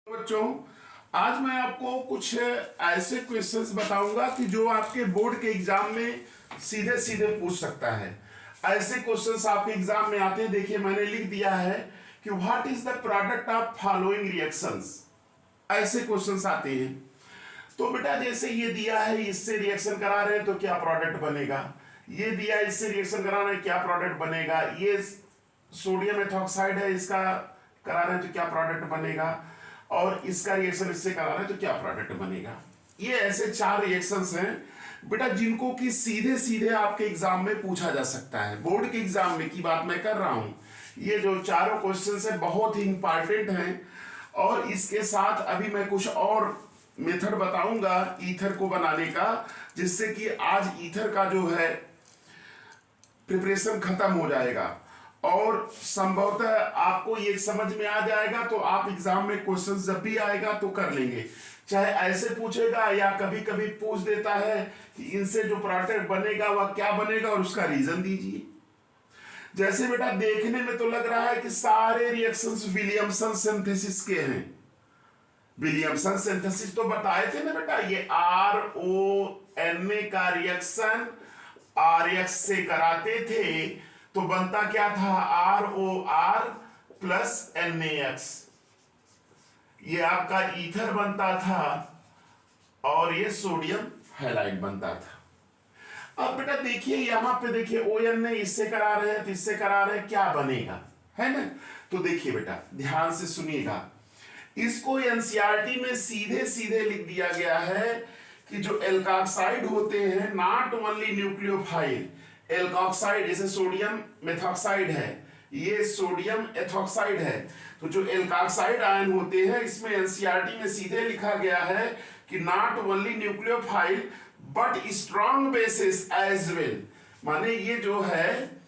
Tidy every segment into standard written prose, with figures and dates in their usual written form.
बच्चों, आज मैं आपको कुछ ऐसे क्वेश्चंस बताऊंगा कि जो आपके बोर्ड के एग्जाम में सीधे सीधे पूछ सकता है। ऐसे क्वेश्चंस आपके एग्जाम में आते हैं। देखिए, मैंने लिख दिया है कि what is the product of following reactions. ऐसे क्वेश्चंस आते हैं। तो बेटा, जैसे ये दिया है, इससे रिएक्शन करा रहे हैं तो क्या प्रोडक्ट बनेगा। ये दिया है, इससे रिएक्शन करा रहे हैं, क्या प्रोडक्ट बनेगा। ये सोडियम एथॉक्साइड है, इसका करा रहे हैं तो क्या प्रोडक्ट बनेगा। और इसका रिएक्शन इससे करा रहे हैं तो क्या प्रोडक्ट बनेगा। ये ऐसे 4 रिएक्शंस हैं बेटा, जिनको कि सीधे सीधे आपके एग्जाम में पूछा जा सकता है। बोर्ड के एग्जाम में की बात मैं कर रहा हूं। ये जो चारों क्वेश्चंस है बहुत ही इंपॉर्टेंट हैं। और इसके साथ अभी मैं कुछ और मेथड बताऊंगा ईथर को बनाने का, जिससे कि आज ईथर का जो है प्रिपरेशन खत्म हो जाएगा और संभवतः आपको ये समझ में आ जाएगा। तो आप एग्जाम में क्वेश्चन जब भी आएगा तो कर लेंगे। चाहे ऐसे पूछेगा या कभी कभी पूछ देता है कि इनसे जो प्रोडक्ट बनेगा वह क्या बनेगा और उसका रीजन दीजिए। जैसे बेटा, देखने में तो लग रहा है कि सारे रिएक्शंस विलियमसन सिंथेसिस के हैं। विलियमसन सिंथेसिस तो बताए थे ना बेटा, ये RONA का रिएक्शन RX से कराते थे तो बनता क्या था, ROR प्लस NaX। ये आपका ईथर बनता था और ये सोडियम हैलाइड बनता था। अब बेटा देखिए, यहां पे देखिए ONA इससे करा रहे हैं तो इससे करा रहे हैं, क्या बनेगा, है ना। तो देखिए बेटा, ध्यान से सुनिएगा। इसको एनसीईआरटी में सीधे सीधे लिख दिया गया है कि जो एल्काक्साइड होते हैं, नॉट ओनली न्यूक्लियोफाइल एल्काक्साइड, जैसे सोडियम मेथॉक्साइड है, ये सोडियम एथॉक्साइड है। तो जो एल्काक्साइड आयन होते हैं, इसमें एनसीईआरटी में सीधे लिखा गया है कि not only nucleophile but strong basis as well. माने ये जो है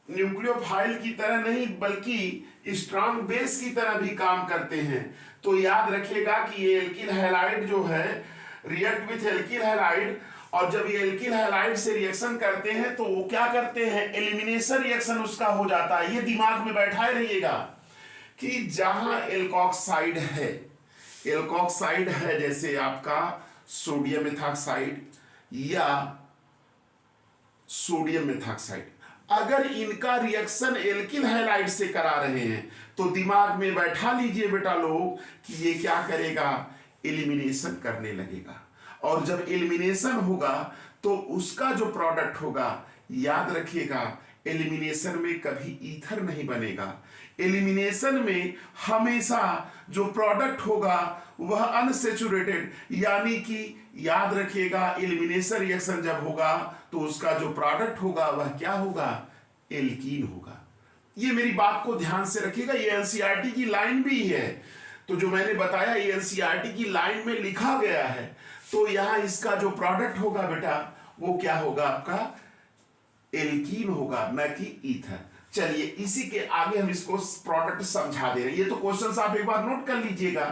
न्यूक्लियोफाइल की तरह नहीं बल्कि स्ट्रॉन्ग बेस की तरह भी काम करते हैं। तो याद रखिएगा कि ये एल्किल हैलाइड जो है रिएक्ट विथ एल्किल हैलाइड, और जब ये एल्किल हैलाइड से रिएक्शन करते हैं तो वो क्या करते हैं, एलिमिनेशन रिएक्शन उसका हो जाता है। ये दिमाग में बैठाए रहिएगा कि जहां एल्कोक्साइड है जैसे आपका सोडियम एथॉक्साइड या सोडियम मेथॉक्साइड, अगर इनका रिएक्शन एल्किल हैलाइड से करा रहे हैं तो दिमाग में बैठा लीजिए बेटा लोग कि ये क्या करेगा, एलिमिनेशन करने लगेगा। और जब एलिमिनेशन होगा तो उसका जो प्रोडक्ट होगा, याद रखिएगा, एलिमिनेशन में कभी ईथर नहीं बनेगा। एलिमिनेशन में हमेशा जो प्रोडक्ट होगा वह अनसैचुरेटेड, यानी कि याद रखिएगा, एलिमिनेशन रिएक्शन जब होगा तो उसका जो प्रोडक्ट होगा वह क्या होगा, एल्कीन होगा। ये मेरी बात को ध्यान से रखिएगा। ये एनसीईआरटी की लाइन भी है। तो जो मैंने बताया ये एनसीईआरटी की लाइन में लिखा गया है। तो यहां इसका जो प्रोडक्ट होगा बेटा वो क्या होगा, आपका एल्कीन होगा, न कि ईथर। चलिए, इसी के आगे हम इसको प्रोडक्ट समझा दे रहे हैं। ये तो क्वेश्चंस आप एक बार नोट कर लीजिएगा।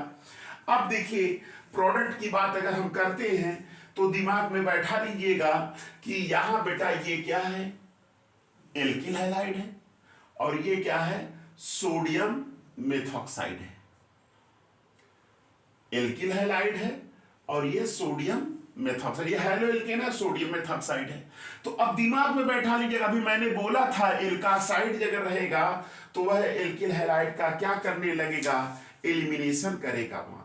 अब देखिए, प्रोडक्ट की बात अगर हम करते हैं तो दिमाग में बैठा लीजिएगा कि यहां बेटा ये क्या है, एल्किल हैलाइड है, और ये क्या है, सोडियम मेथॉक्साइड है। एल्किल हैलाइड है और ये सोडियम मेथॉक्साइड, ये हेलो एल्केन है, सोडियम मेथॉक्साइड है। तो अब दिमाग में बैठा लीजिएगा, अभी मैंने बोला था एल्कासाइड अगर रहेगा तो वह एल्किल हैलाइड का क्या करने लगेगा, एलिमिनेशन करेगा वहां पे।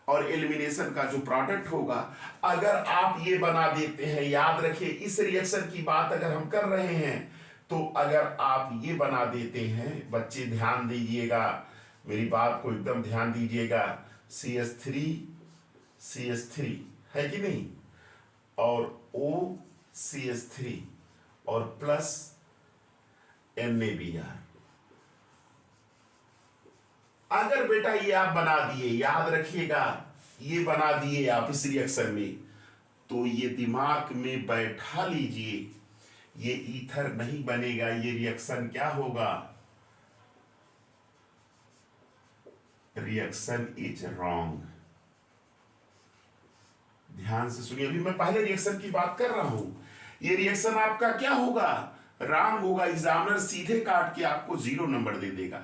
और एलिमिनेशन का जो प्रोडक्ट होगा, अगर आप ये बना देते हैं, याद रखिए इस रिएक्शन की बात अगर हम कर रहे हैं, तो अगर आप ये बना देते हैं, बच्चे ध्यान दीजिएगा, मेरी बात को एकदम ध्यान दीजिएगा, CH3 है कि नहीं, और OCH3 और प्लस NaBr। अगर बेटा ये आप बना दिए, याद रखिएगा, ये बना दिए आप इस रिएक्शन में, तो ये दिमाग में बैठा लीजिए, ये ईथर नहीं बनेगा। ये रिएक्शन क्या होगा, रिएक्शन इज रॉन्ग। ध्यान से सुनिए, अभी मैं पहले रिएक्शन की बात कर रहा हूं। ये रिएक्शन आपका क्या होगा, रॉन्ग होगा। एग्जामिनर सीधे काट के आपको 0 नंबर दे देगा।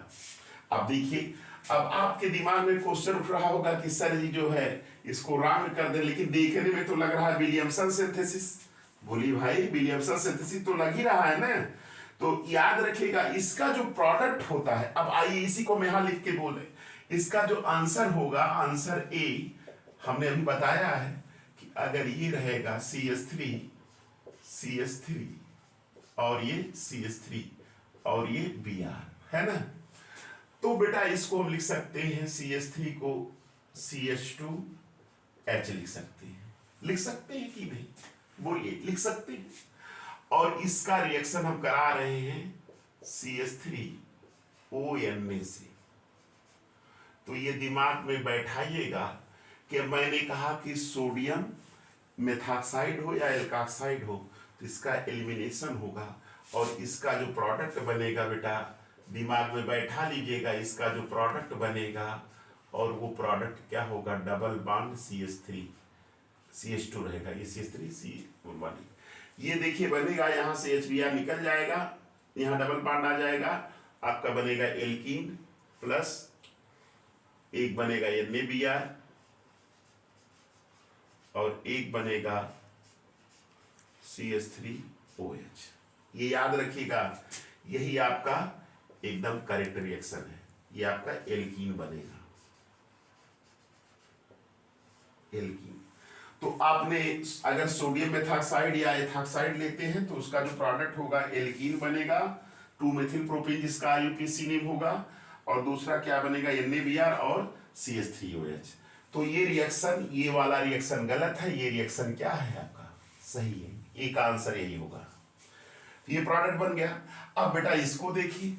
अब देखिए, अब आपके दिमाग में क्वेश्चन उठ रहा होगा कि सर जी जो है इसको रॉन्ग कर दे, लेकिन देखने में तो लग रहा है विलियमसन सिंथेसिस। बोली भाई विलियमसन सिंथेसिस तो लग ही रहा है ना। तो याद रखिएगा इसका जो प्रोडक्ट होता है, अब आइए इसी को मैं यहां लिख के बोले, इसका जो आंसर होगा, आंसर ए हमने अभी बताया है कि अगर ये रहेगा CH3 और ये CH3 और ये Br है ना, तो बेटा इसको हम लिख सकते हैं CH3 को CH2H लिख सकते हैं। लिख सकते हैं कि नहीं, बोलिए लिख सकते हैं। और इसका रिएक्शन हम करा रहे हैं CH3ONA से। तो ये दिमाग में बैठाइएगा कि मैंने कहा कि सोडियम मेथॉक्साइड हो या एल्कोक्साइड हो तो इसका एलिमिनेशन होगा और इसका जो प्रोडक्ट बनेगा बेटा दिमाग में बैठा लीजिएगा, इसका जो प्रोडक्ट बनेगा और वो प्रोडक्ट क्या होगा, डबल बॉन्ड CH2 रहेगा, ये CH3 ये देखिए बनेगा, यहाँ से HBr निकल जाएगा, यहाँ डबल बॉन्ड आ जाएगा, आपका बनेगा एल्कीन प्लस एक बनेगा NaBr और एक बनेगा CH3OH। ये याद रखिएगा, यही आपका एकदम करेक्ट रिएक्शन है, ये आपका एल्कीन बनेगा, एल्कीन। तो आपने अगर सोडियम मेथॉक्साइड या एथॉक्साइड लेते हैं तो उसका जो प्रोडक्ट होगा एल्कीन बनेगा, 2-मेथिल प्रोपेन जिसका IUPAC नेम होगा, और दूसरा क्या बनेगा NaBr और CH3OH। तो ये रिएक्शन, ये वाला रिएक्शन गलत है, ये रिएक्शन क्या है आपका सही है, एक आंसर यही होगा। तो ये प्रोडक्ट बन गया। अब बेटा इसको देखिए,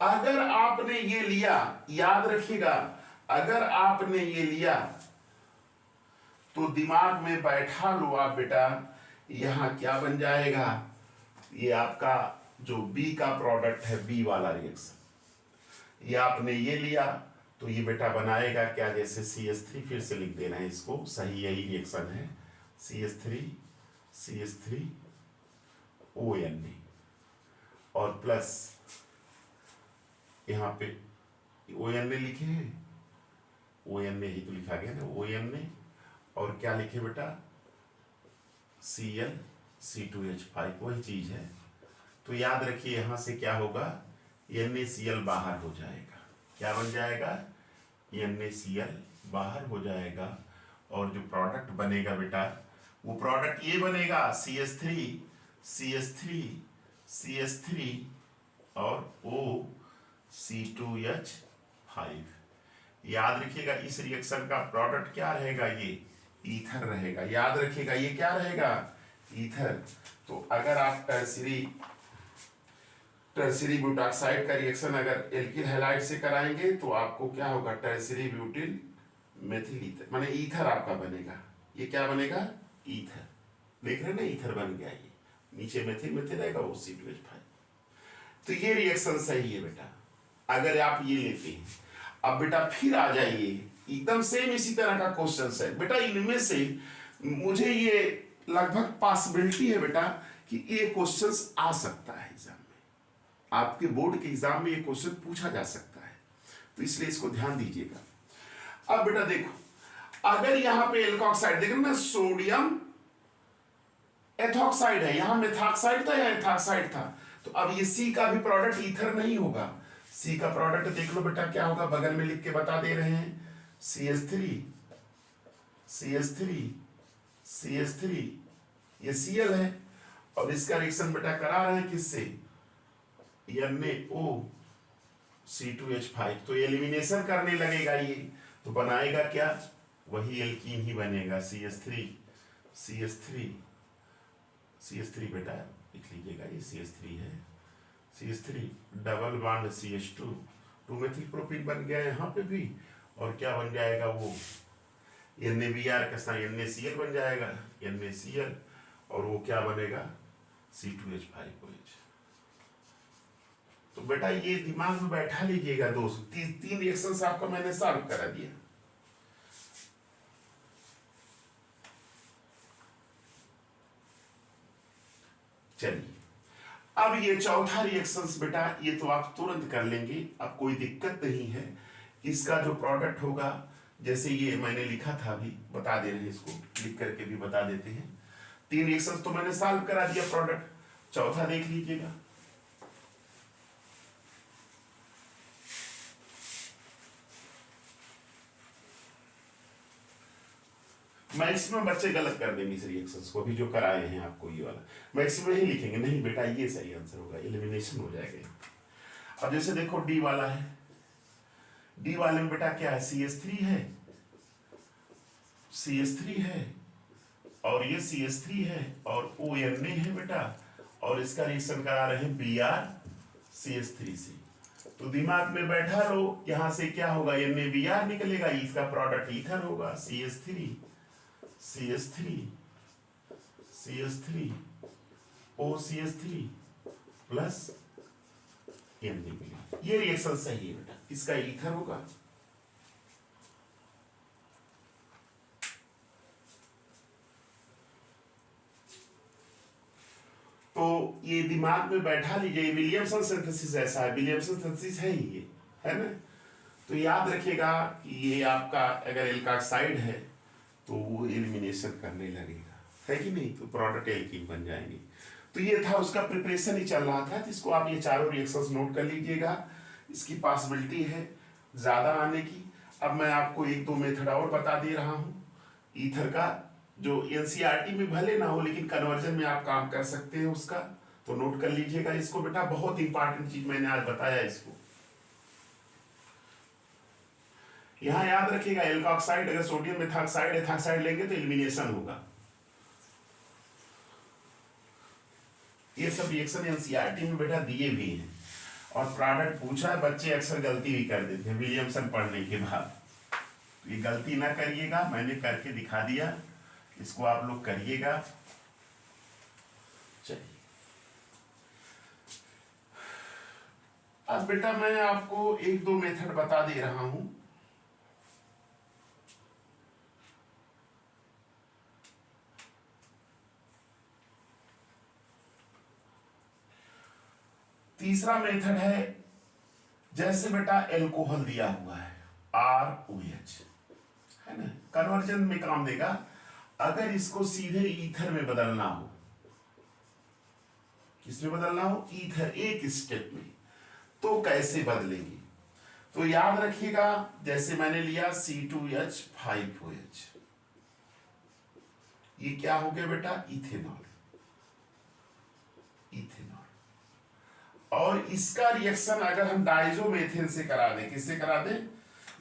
अगर आपने ये लिया, याद रखिएगा अगर आपने ये लिया तो दिमाग में बैठा लो आप बेटा, यहां क्या बन जाएगा, ये आपका जो B का प्रोडक्ट है, B वाला रिएक्शन, ये आपने ये लिया तो ये बेटा बनाएगा क्या, जैसे CH3 फिर से लिख देना है इसको, सही यही रिएक्शन है, CH3ONA और प्लस यहाँ पे ONA लिखे हैं, ONA ही तो लिखा गया ना, ONA और क्या लिखे बेटा Cl(C2H5) वही चीज है। तो याद रखिए यहां से क्या होगा, NaCl बाहर हो जाएगा, क्या बन जाएगा, NaCl बाहर हो जाएगा और जो प्रोडक्ट बनेगा बेटा वो प्रोडक्ट ये बनेगा CH3 और OC2H5। याद रखिएगा इस रिएक्शन का प्रोडक्ट क्या रहेगा, ये ईथर रहेगा, याद रखिएगा ये क्या रहेगा, ईथर। तो अगर आप टर्सरी ब्यूटाक्साइड का रिएक्शन अगर एल्किल हैलाइड से कराएंगे तो आपको क्या होगा, टर्सरी ब्यूटिल मेथिल ईथर, माने ईथर आपका बनेगा, ये क्या बनेगा, ईथर। देख रहे हैं ना, ईथर बन गया, ये नीचे मेथिल रहेगा, वो C2H5। तो ये रिएक्शन सही है बेटा, अगर आप ये लेते हैं। अब बेटा फिर आ जाइए, एकदम सेम इसी तरह का क्वेश्चन है बेटा, इनमें से मुझे ये लगभग पॉसिबिलिटी है बेटा कि ये क्वेश्चंस आ सकता है एग्जाम में, आपके बोर्ड के एग्जाम में ये क्वेश्चन पूछा जा सकता है, तो इसलिए इसको ध्यान दीजिएगा। अब बेटा देखो, अगर यहां पे एल्कोक्साइड देख रहे ना, सोडियम एथॉक्साइड है, यहां मेथॉक्साइड था या एथॉक्साइड था, तो अब ये C का भी प्रोडक्ट ईथर नहीं होगा, C का प्रोडक्ट देख लो बेटा क्या होगा, बगल में लिख के बता दे रहे हैं, CH3 ये Cl है और इसका रिएक्शन बेटा करा रहे हैं किससे, NaOC2H5। तो एलिमिनेशन करने लगेगा ये, तो बनाएगा क्या, वही एल्कीन ही बनेगा, CH3 बेटा लिख लीजिएगा, ये CH3 है, CH3 double bond CH2, 2-मेथिल propene बन गया यहाँ पे भी, और क्या बन जाएगा वो NaBr का स्थान NaCl बन जाएगा, NaCl और वो क्या बनेगा C2H5OH। तो बेटा ये दिमाग में बैठा लीजिएगा दोस्त, तीन रिएक्शंस आपको मैंने सॉल्व करा दिया। चलिए अब ये चौथा रिएक्शंस बेटा, ये तो आप तुरंत कर लेंगे, अब कोई दिक्कत नहीं है। इसका जो प्रोडक्ट होगा, जैसे ये मैंने लिखा था, अभी बता दे रहे हैं, इसको लिख करके भी बता देते हैं। 3 रिएक्शंस तो मैंने सॉल्व करा दिया, प्रोडक्ट चौथा देख लीजिएगा। मैक्सिमम बच्चे गलत कर देंगे इस रिएक्शंस को, अभी जो कराए हैं आपको ये वाला मैक्सिमम ही लिखेंगे, नहीं बेटा ये सही आंसर होगा, एलिमिनेशन हो जाएगा। अब जैसे देखो डी वाला है, डी वाले में बेटा क्या है, CH3 है, CH3 है, और ये CH3 है, और ONA है बेटा, और इसका रिएक्शन करा रहे हैं BrCH3 से। तो दिमाग में बैठा लो, यहां से क्या होगा, NaBr निकलेगा, इसका प्रोडक्ट ईथर होगा, CH3 OCH3 प्लस Na। ये रिएक्शन सही है बेटा, इसका ईथर होगा। तो ये दिमाग में बैठा लीजिए, विलियमसन सिंथेसिस ऐसा है, विलियमसन सिंथेसिस है ही ये, है ना। तो याद रखिएगा कि ये आपका अगर एल्काक्साइड है तो वो एलिमिनेशन करने लगेगा, है कि नहीं, तो प्रोडक्ट एल्कीन बन जाएंगे। तो ये था, उसका प्रिपरेशन ही चल रहा था, जिसको आप ये चारों रिएक्शंस नोट कर लीजिएगा। इसकी पॉसिबिलिटी है ज़्यादा आने की। अब मैं आपको 1-2 मेथड और बता दे रहा हूँ ईथर का, जो एनसीईआरटी में भले ना हो लेकिन कन्वर्जन में आप काम कर सकते हैं उसका, तो नोट कर लीजिएगा इसको बेटा, बहुत इंपॉर्टेंट चीज मैंने आज बताया इसको। यहां याद रखिएगा, एल्कोक्साइड अगर सोडियम मेथॉक्साइड एथॉक्साइड लेंगे तो एलिमिनेशन होगा। ये सब रिएक्शन एनसीईआरटी में बेटा दिए भी हैं, और प्रोडक्ट पूछा है, बच्चे अक्सर गलती भी कर देते हैं विलियमसन पढ़ने के बाद। तो ये गलती ना करिएगा, मैंने करके दिखा दिया, इसको आप लोग करिएगा। चलिए अब बेटा मैं आपको 1-2 मेथड बता दे रहा हूं। तीसरा मेथड है, जैसे बेटा एल्कोहल दिया हुआ है ROH, है ना, कन्वर्जन में काम देगा। अगर इसको सीधे ईथर में बदलना हो, किसमें बदलना हो, ईथर, एक स्टेप में, तो कैसे बदलेंगे। तो याद रखिएगा, जैसे मैंने लिया C2H5OH, ये क्या हो गया बेटा, इथेनॉल। और इसका रिएक्शन अगर हम डाइजोमेथेन से करा दें, किससे करा दें,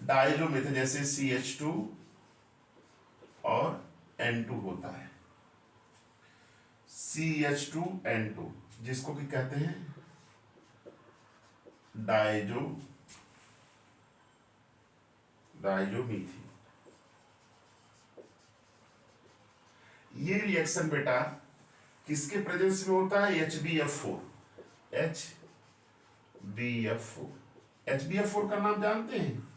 डाइजोमेथेन, जैसे CH2 और N2 होता है, CH2N2, जिसको कि कहते हैं डाइजोमीथेन। ये रिएक्शन बेटा किसके प्रेजेंस में होता है, HbF4। HbF4 का नाम जानते हैं,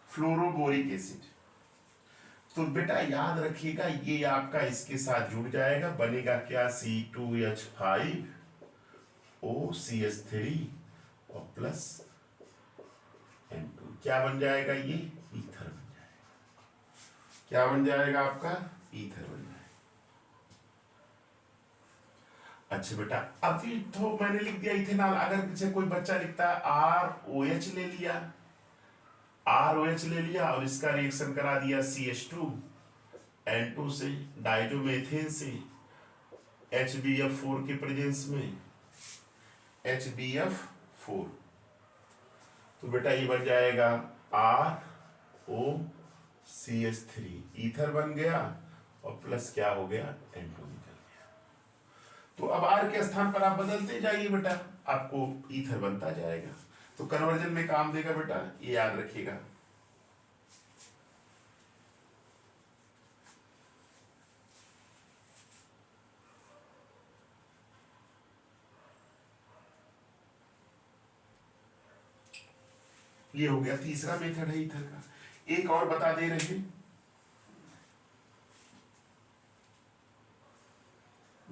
फ्लोरोबोरिक एसिड। तो बेटा याद रखिएगा, ये आपका इसके साथ जुड़ जाएगा, बनेगा क्या, C2H5OCH3 और प्लस N2, क्या बन जाएगा, ये ईथर बन जाएगा। क्या बन जाएगा आपका, ईथर बन जाएगा। अच्छा बेटा, अभी तो मैंने लिख दिया इथेनॉल। अगर पीछे कोई बच्चा लिखता है ROH ले लिया, ROH ले लिया और इसका रिएक्शन करा दिया CH2N2 से, डाइजोमेथेन से, HbF4 के प्रेजेंस में, HbF4, तो बेटा ये बन जाएगा ROCH3, ईथर बन गया, और प्लस क्या हो गया, N2 निकल गया। तो अब R के स्थान पर आप बदलते जाइए बेटा, आपको ईथर बनता जाएगा। तो कन्वर्जन में काम देगा बेटा, ये याद रखिएगा। ये हो गया तीसरा मेथड है ईथर का। एक और बता दे रहे हैं,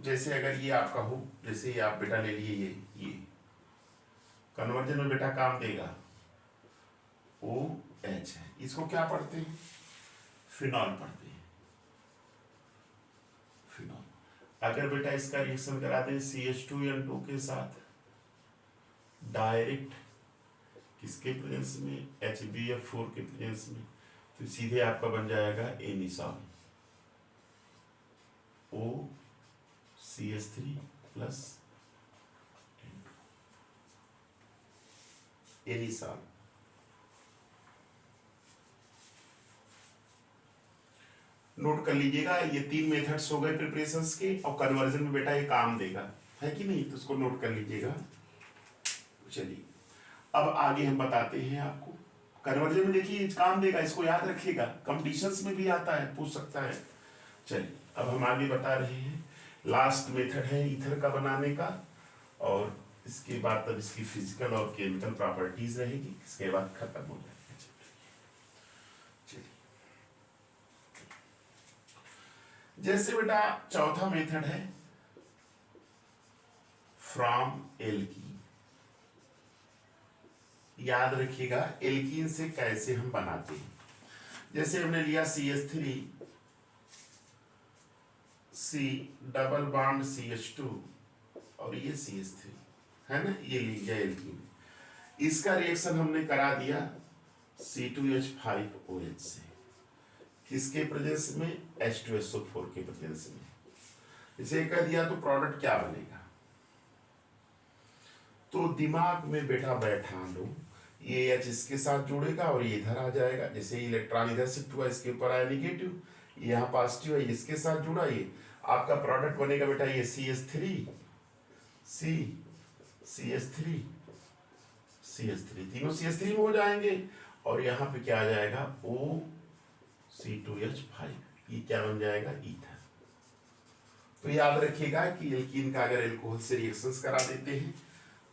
जैसे अगर ये आपका हो, जैसे ये आप बेटा ले लिए ये कन्वर्जन में बेटा काम देगा OH है, इसको क्या पढ़ते हैं, फिनॉल पढ़ते हैं, फिनॉल। अगर बेटा इसका रिएक्शन करा दें CH2N2 के साथ डायरेक्ट, किसके प्रेजेंस में, HbF4 के प्रेजेंस में, तो सीधे आपका बन जाएगा anisole, OCH3 plus anisole. Note कर लीजिएगा, ये 3 मेथड्स हो गए प्रिपरेशंस के, और कन्वर्जन में बेटा ये काम देगा, है कि नहीं, तो उसको नोट कर लीजिएगा। चलिए अब आगे हम बताते हैं आपको। कन्वर्जन में देखिए काम देगा, इसको याद रखिएगा, कंपटीशंस में भी आता है, पूछ सकता है। चलिए अब हम आगे बता रहे हैं, लास्ट मेथड है ईथर का बनाने का, और इसके बाद तब इसकी फिजिकल और केमिकल प्रॉपर्टीज रहेगी, इसके बाद खत्म हो जाएगा। जैसे बेटा चौथा मेथड है फ्रॉम एल्कीन, याद रखिएगा एल्कीन से कैसे हम बनाते हैं। जैसे हमने लिया CH3 C double bond CH2 और ये CH3 है ना, ये लिया एल्कीन, इसका रिएक्शन हमने करा दिया C2H5OH से, किसके प्रेजेंस में, H2SO4 के प्रेजेंस में। इसे कह दिया तो प्रोडक्ट क्या बनेगा, तो दिमाग में बेटा बैठा लो, ये H इसके साथ जुड़ेगा और ये इधर आ जाएगा, जैसे इलेक्ट्रॉन इधर शिफ्ट हुआ, इसके ऊपर आया निगेटिव, यहाँ पॉजिटिव है, इसके साथ जुड़ा, ये आपका प्रोडक्ट बनेगा बेटा ये CH3 C CH3 CH3, तीनों CH3 में हो जाएंगे, और यहाँ पे क्या आ जाएगा OC2H5, ये क्या बन जाएगा, ईथर। तो याद रखिएगा कि एल्कीन का अगर एल्कोहल से रिएक्शंस करा देते हैं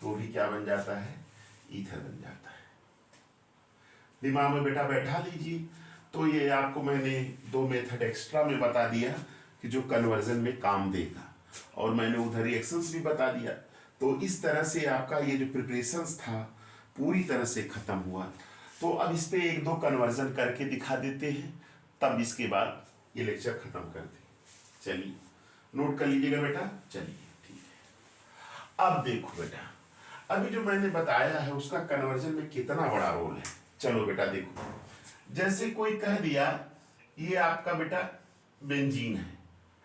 तो भी क्या बन जाता है, ईथर बन जाता है। दिमाग में बेटा बैठा लीजिए। तो ये आपको मैंने 2 मेथड एक्स्ट्रा में बता दिया कि जो कन्वर्जन में काम देगा, और मैंने उधर रिएक्शंस भी बता दिया। तो इस तरह से आपका ये जो प्रिपरेशंस था पूरी तरह से खत्म हुआ। तो अब इस पे 1-2 कन्वर्जन करके दिखा देते हैं, तब इसके बाद ये लेक्चर खत्म करते हैं। चलिए नोट कर लीजिएगा बेटा। चलिए ठीक है। अब देखो बेटा, अभी जो मैंने बताया है उसका कन्वर्जन में कितना बड़ा रोल है। चलो बेटा देखो, जैसे कोई कह दिया ये आपका बेटा बेंजीन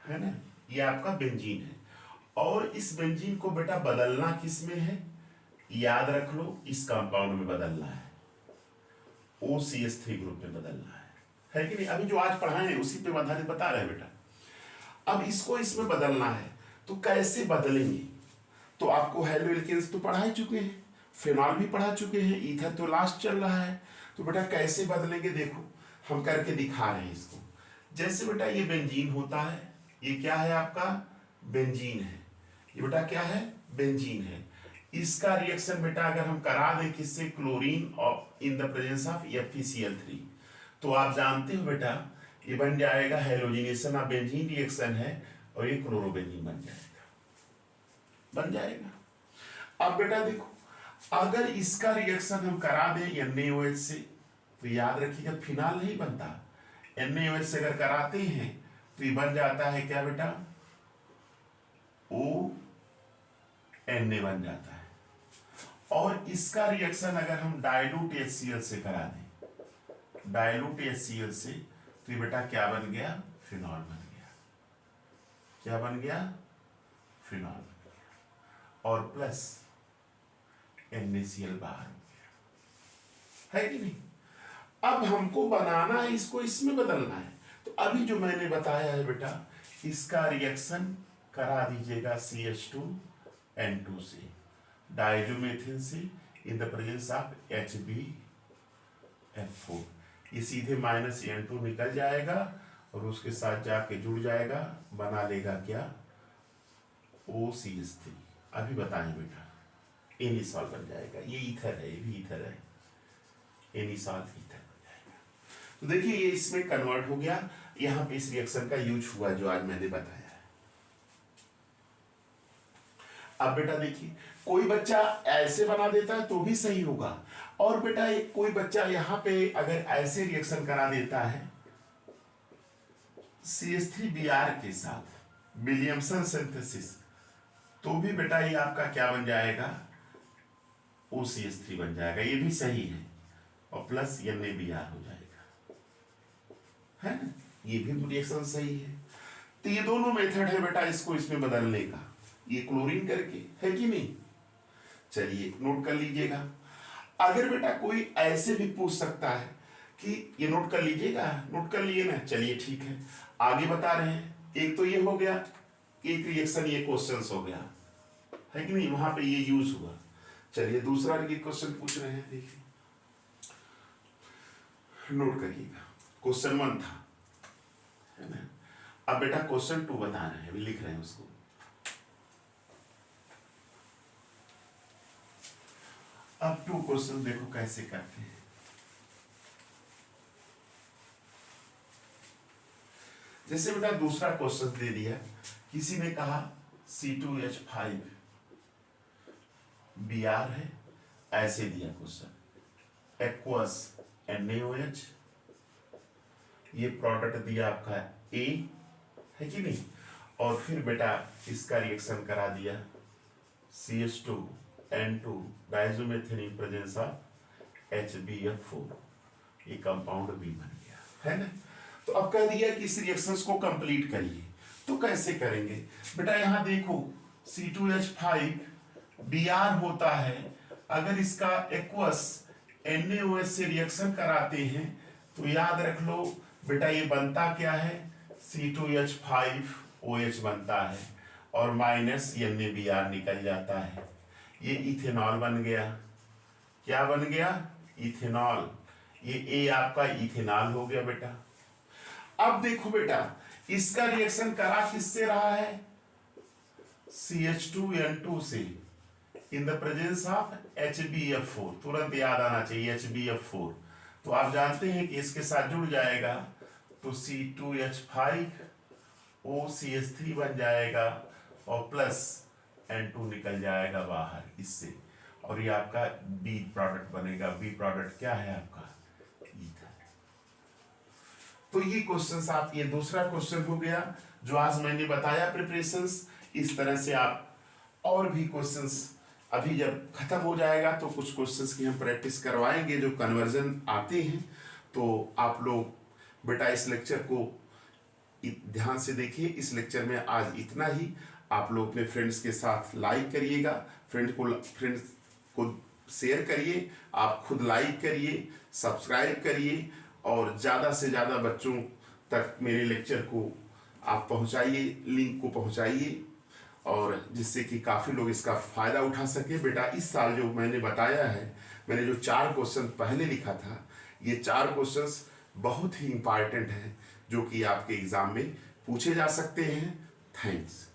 है ना, ये आपका बेंजीन है, और इस बेंजीन को बेटा बदलना किस में है, याद रख लो इस कंपाउंड में बदलना है, OCH3 ग्रुप में बदलना है कि नहीं। अभी जो आज पढ़ाए हैं उसी पे आधारित बता रहे हैं बेटा। अब इसको इसमें बदलना है तो कैसे बदलेंगे, तो आपको हेलो एल्केन्स तो पढ़ा ही चुके हैं, फिनॉल भी पढ़ा चुके हैं, ईथर तो लास्ट चल रहा है। तो बेटा कैसे बदलेंगे, देखो हम करके दिखा रहे हैं इसको। जैसे बेटा ये बेंजीन होता है, ये क्या है आपका बेंजीन है, ये बेटा क्या है बेंजीन है। इसका रिएक्शन बेटा अगर हम करा दें किससे, क्लोरीन और in the presence of FeCl3, तो आप जानते हो बेटा ये बन जाएगा हेलोजिनेशन ऑफ बेंजीन रिएक्शन है, और ये क्लोरोबेंजीन बन जाएगा। अब बेटा देखो, अगर इसका रिएक्शन हम करा दें NaOH से, तो याद रखिएगा फिनाल नहीं बनता, NaOH से अगर कराते हैं तो ये बन जाता है क्या बेटा, ONa बन जाता है। और इसका रिएक्शन अगर हम डाइल्यूट HCl से करा दें, डाइल्यूट HCl से, तो ये बेटा क्या बन गया, फिनॉल बन गया। क्या बन गया, फिनॉल बन गया, और प्लस NaCl बाहर हो गया, है कि नहीं। अब हमको बनाना है इसको इसमें बदलना है, तो अभी जो मैंने बताया है बेटा, इसका रिएक्शन करा दीजिएगा CH2N2 से, डायजोमेथिन से, in the presence of HbF4, ये सीधे -N2 निकल जाएगा और उसके साथ जाके जुड़ जाएगा, बना लेगा क्या, OCH3। अभी बताएं बेटा, एनिसॉल बन जाएगा, ये ईथर है, ये भी ईथर है, एनिसॉल ईथर बन जाएगा। तो देखिए ये इसमें कन्वर्ट हो गया, यहाँ पे इस रिएक्शन का यूज हुआ जो आज मैंने बताया है। अब बेटा देखिए, कोई बच्चा ऐसे बना देता है तो भी सही होगा, और बेटा कोई बच्चा यहाँ पे अगर ऐसे रिएक्शन करा देता है CH3Br के साथ विलियमसन सिंथेसिस, तो भी बेटा ये आपका क्या बन जाएगा, OCH3 बन जाएगा, ये भी सही है, और प्लस NaBr हो जाएगा, है ना, ये भी रिएक्शन सही है। तो ये दोनों मेथड है बेटा इसको इसमें बदलने का, ये क्लोरीन करके, है कि नहीं। चलिए नोट कर लीजिएगा। अगर बेटा कोई ऐसे भी पूछ सकता है कि ये नोट कर लीजिएगा, नोट कर लिए ना, चलिए ठीक है, आगे बता रहे हैं। एक तो ये हो गया, एक रिएक्शन ये क्वेश्चंस हो गया, है कि नहीं, वहां पे ये यूज हुआ। चलिए दूसरा क्वेश्चन पूछ रहे हैं, देखिए नोट करिएगा। क्वेश्चन 1 था, है ना। अब बेटा क्वेश्चन 2 बता रहे हैं, अभी लिख रहे हैं उसको। अब 2 क्वेश्चन देखो कैसे करते हैं। जैसे बेटा दूसरा क्वेश्चन दे दिया, किसी ने कहा C2H5Br है, ऐसे दिया क्वेश्चन, एक्वस NaOH, ये प्रोडक्ट दिया आपका A, है कि नहीं, और फिर बेटा इसका रिएक्शन करा दिया CH2N2 डायज़ोमेथेनिन प्रेजेंस ऑफ HBF4, ये कंपाउंड B बन गया, है ना। तो अब कह दिया कि इस रिएक्शंस को कंप्लीट करिए, तो कैसे करेंगे बेटा, यहां देखो C2H5Br होता है, अगर इसका एक्वस NaOH से रिएक्शन कराते हैं तो याद रख लो बेटा ये बनता क्या है, C2H5OH बनता है, और माइनस NaBr निकल जाता है, ये इथेनॉल बन गया। क्या बन गया, इथेनॉल, ये A आपका इथेनॉल हो गया बेटा। अब देखो बेटा इसका रिएक्शन करा किससे रहा है, CH2N2 से, in the presence of HBF4, तुरंत याद आना चाहिए HBF4, तो आप जानते हैं कि इसके साथ जुड़ जाएगा तो C2H5OCH3 बन जाएगा, और प्लस N2 निकल जाएगा बाहर इससे, और ये आपका B प्रोडक्ट बनेगा। B प्रोडक्ट क्या है आपका, ईथर। तो ये क्वेश्चंस आप, ये दूसरा क्वेश्चन हो गया जो आज मैंने बताया प्रिपरेशंस। इस तरह से आप और भी क्वेश्चंस, अभी जब खत्म हो जाएगा तो कुछ क्वेश्चंस की हम प्रैक्टिस करवाएंगे जो कन्वर्जन आते हैं। तो आप लोग बेटा इस लेक्चर को ध्यान से देखिए। इस लेक्चर में आज इतना ही। आप लोग अपने फ्रेंड्स के साथ लाइक करिएगा, फ्रेंड्स को शेयर करिए, आप खुद लाइक करिए, सब्सक्राइब करिए, और ज़्यादा से ज़्यादा बच्चों तक मेरे लेक्चर को आप पहुंचाइए, लिंक को पहुंचाइए, और जिससे कि काफ़ी लोग इसका फ़ायदा उठा सके। बेटा इस साल जो मैंने बताया है, मैंने जो 4 क्वेश्चन पहले लिखा था, ये 4 क्वेश्चंस बहुत ही इम्पॉर्टेंट हैं जो कि आपके एग्ज़ाम में पूछे जा सकते हैं। थैंक्स।